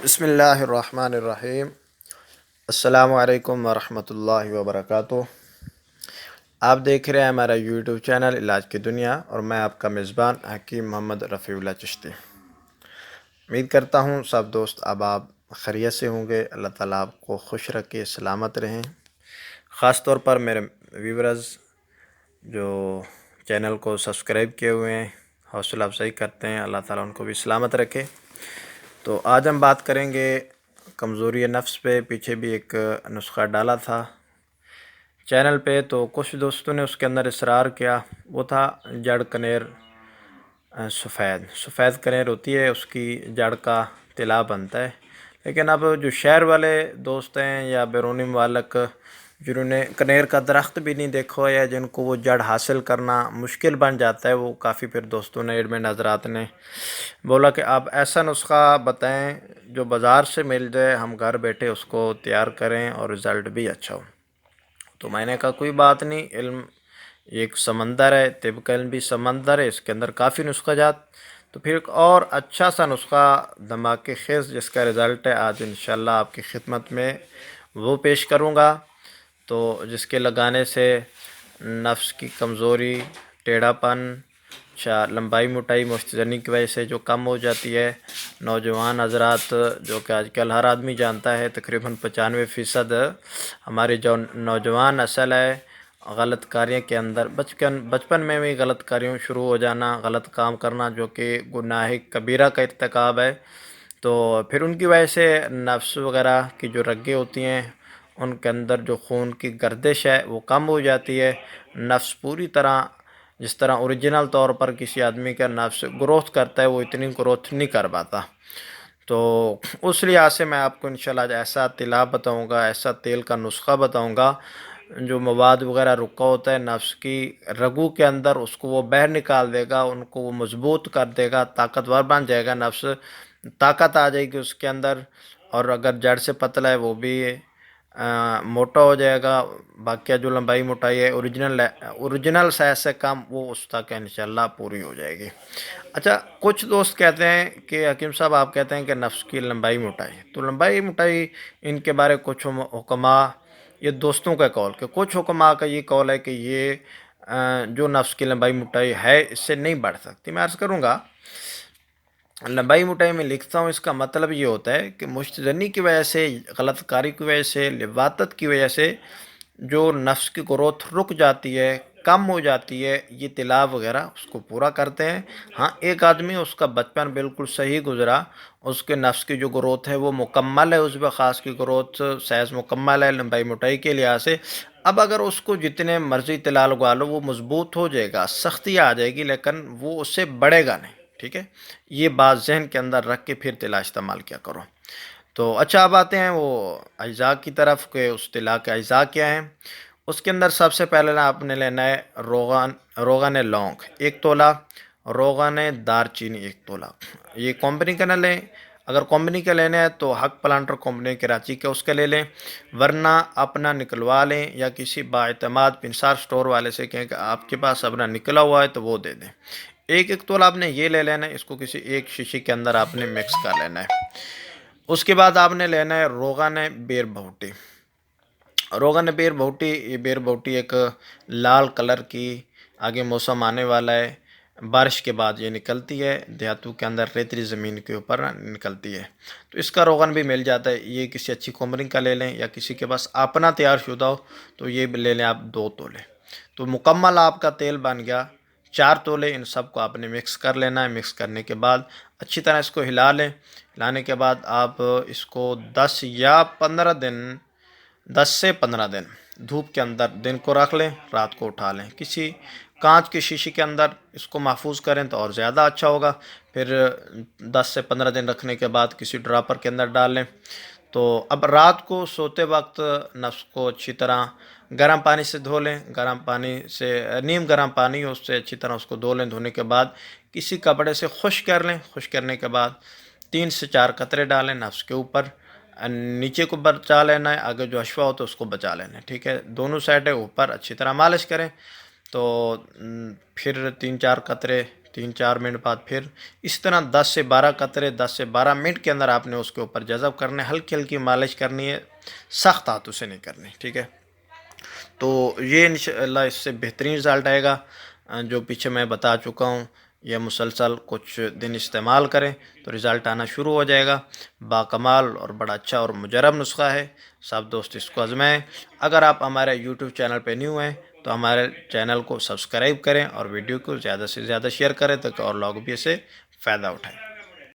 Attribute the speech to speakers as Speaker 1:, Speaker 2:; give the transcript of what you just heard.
Speaker 1: بسم اللہ الرحمن الرحیم۔ السلام علیکم ورحمۃ اللہ وبرکاتہ۔ آپ دیکھ رہے ہیں ہمارا یوٹیوب چینل علاج کی دنیا، اور میں آپ کا میزبان حکیم محمد رفیع اللہ چشتی۔ امید کرتا ہوں سب دوست آپ خیریت سے ہوں گے۔ اللہ تعالیٰ آپ کو خوش رکھے، سلامت رہیں۔ خاص طور پر میرے ویورز جو چینل کو سبسکرائب کیے ہوئے ہیں، حوصلہ افزائی کرتے ہیں، اللہ تعالیٰ ان کو بھی سلامت رکھے۔ تو آج ہم بات کریں گے کمزوری نفس پہ۔ پیچھے بھی ایک نسخہ ڈالا تھا چینل پہ، تو کچھ دوستوں نے اس کے اندر اصرار کیا، وہ تھا جڑ کنیر سفید کنیر ہوتی ہے، اس کی جڑ کا طلا بنتا ہے۔ لیکن اب جو شہر والے دوست ہیں یا بیرونی ممالک جنہوں نے کنیر کا درخت بھی نہیں دیکھا یا جن کو وہ جڑ حاصل کرنا مشکل بن جاتا ہے، وہ کافی پھر دوستوں نے ایڈمن حضرات نے بولا کہ آپ ایسا نسخہ بتائیں جو بازار سے مل جائے، ہم گھر بیٹھے اس کو تیار کریں اور رزلٹ بھی اچھا ہو۔ تو میں نے کہا کوئی بات نہیں، علم ایک سمندر ہے، طب کا علم بھی سمندر ہے، اس کے اندر کافی نسخہ جات۔ تو پھر ایک اور اچھا سا نسخہ دھماکے خیز جس کا رزلٹ ہے، آج انشاءاللہ آپ کی خدمت میں وہ پیش کروں گا۔ تو جس کے لگانے سے نفس کی کمزوری، ٹیڑھا پن، لمبائی موٹائی مستجنی کی وجہ سے جو کم ہو جاتی ہے۔ نوجوان حضرات جو کہ آج کل ہر آدمی جانتا ہے، تقریباً 95% ہماری جو نوجوان نسل ہے غلط کاریوں کے اندر بچپن میں بھی غلط کاریوں شروع ہو جانا، غلط کام کرنا جو کہ گناہ کبیرہ کا ارتکاب ہے۔ تو پھر ان کی وجہ سے نفس وغیرہ کی جو رگیں ہوتی ہیں ان کے اندر جو خون کی گردش ہے وہ کم ہو جاتی ہے۔ نفس پوری طرح جس طرح اوریجنل طور پر کسی آدمی کا نفس گروتھ کرتا ہے، وہ اتنی گروتھ نہیں کر پاتا۔ تو اس لحاظ سے میں آپ کو انشاءاللہ آج ایسا طلا بتاؤں گا، ایسا تیل کا نسخہ بتاؤں گا جو مواد وغیرہ رکا ہوتا ہے نفس کی رگوں کے اندر، اس کو وہ باہر نکال دے گا، ان کو وہ مضبوط کر دے گا، طاقتور بن جائے گا نفس، طاقت آ جائے گی اس کے اندر، اور اگر جڑ سے پتلا ہے وہ بھی موٹا ہو جائے گا۔ باقی جو لمبائی موٹائی ہے اوریجنل سائز سے کم، وہ اس تک انشاءاللہ پوری ہو جائے گی۔ اچھا، کچھ دوست کہتے ہیں کہ حکیم صاحب آپ کہتے ہیں کہ نفس کی لمبائی موٹائی، تو لمبائی موٹائی ان کے بارے کچھ حکما، یہ دوستوں کا قول کہ کچھ حکما کا یہ قول ہے کہ یہ جو نفس کی لمبائی موٹائی ہے اس سے نہیں بڑھ سکتی۔ میں عرض کروں گا، لمبائی موٹائی میں لکھتا ہوں، اس کا مطلب یہ ہوتا ہے کہ مشتزنی کی وجہ سے، غلط کاری کی وجہ سے، لواطت کی وجہ سے جو نفس کی گروتھ رک جاتی ہے، کم ہو جاتی ہے، یہ طلا وغیرہ اس کو پورا کرتے ہیں۔ ہاں، ایک آدمی اس کا بچپن بالکل صحیح گزرا، اس کے نفس کی جو گروتھ ہے وہ مکمل ہے، اس پہ خاص کی گروتھ سائز مکمل ہے لمبائی موٹائی کے لحاظ سے۔ اب اگر اس کو جتنے مرضی طلا لگوا لو وہ مضبوط ہو جائے گا، سختی آ جائے گی، لیکن وہ اس سے بڑھے گا نہیں۔ ٹھیک ہے، یہ بات ذہن کے اندر رکھ کے پھر طلا استعمال کیا کرو۔ تو اچھا، اب آتے ہیں وہ اجزاء کی طرف کہ اس طلا کے اجزاء کیا ہیں۔ اس کے اندر سب سے پہلے آپ نے لینا ہے روغن لونگ 1 تولہ، روغن دار چینی 1 تولہ۔ یہ کمپنی کا نہ لیں، اگر کمپنی کا لینا ہے تو حق پلانٹر کمپنی کراچی کے اس کا لے لیں، ورنہ اپنا نکلوا لیں یا کسی باعتماد پنسار سٹور والے سے کہیں کہ آپ کے پاس اپنا نکلا ہوا ہے تو وہ دے دیں۔ 1 تولہ آپ نے یہ لے لینا ہے، اس کو کسی ایک شیشے کے اندر آپ نے مکس کر لینا ہے۔ اس کے بعد آپ نے لینا ہے روغن بیر بھوٹی۔ روغن بیر بھوٹی، یہ بیر بھوٹی ایک لال کلر کی، آگے موسم آنے والا ہے، بارش کے بعد یہ نکلتی ہے، دیہاتوں کے اندر ریتلی زمین کے اوپر نکلتی ہے، تو اس کا روغن بھی مل جاتا ہے۔ یہ کسی اچھی کمپنی کا لے لیں یا کسی کے پاس اپنا تیار شدہ ہو تو یہ لے لیں آپ 2 تولے۔ تو مکمل آپ کا تیل بن گیا 4 تولے۔ ان سب کو آپ نے مکس کر لینا ہے۔ مکس کرنے کے بعد اچھی طرح اس کو ہلا لیں۔ ہلانے کے بعد آپ اس کو 10 سے 15 دن دھوپ کے اندر دن کو رکھ لیں، رات کو اٹھا لیں، کسی کانچ کے شیشے کے اندر اس کو محفوظ کریں تو اور زیادہ اچھا ہوگا۔ پھر 10 سے 15 دن رکھنے کے بعد کسی ڈراپر کے اندر ڈال لیں۔ تو اب رات کو سوتے وقت نفس کو اچھی طرح گرم پانی سے دھو لیں، گرم پانی سے نیم گرم پانی اس سے اچھی طرح اس کو دھو لیں۔ دھونے کے بعد کسی کپڑے سے خشک کر لیں، خشک کرنے کے بعد 3 سے 4 قطرے ڈالیں نفس کے اوپر، نیچے کو بچا لینا ہے، آگے جو اشوا ہو تو اس کو بچا لینا ہے۔ ٹھیک ہے، دونوں سائڈیں اوپر اچھی طرح مالش کریں۔ تو پھر 3-4 قطرے 3-4 منٹ بعد پھر اس طرح 10 سے 12 قطرے 10 سے 12 منٹ کے اندر آپ نے اس کے اوپر جذب کرنے، ہلکی ہلکی مالش کرنی ہے، سخت ہاتھوں سے نہیں کرنی، ٹھیک ہے؟ تو یہ انشاءاللہ اس سے بہترین رزلٹ آئے گا۔ جو پیچھے میں بتا چکا ہوں، یہ مسلسل کچھ دن استعمال کریں تو رزلٹ آنا شروع ہو جائے گا۔ باکمال اور بڑا اچھا اور مجرب نسخہ ہے، سب دوست اس کو آزمائیں۔ اگر آپ ہمارے یوٹیوب چینل پہ نیو ہیں تو ہمارے چینل کو سبسکرائب کریں اور ویڈیو کو زیادہ سے زیادہ شیئر کریں تاکہ اور لوگ بھی اسے فائدہ اٹھائیں۔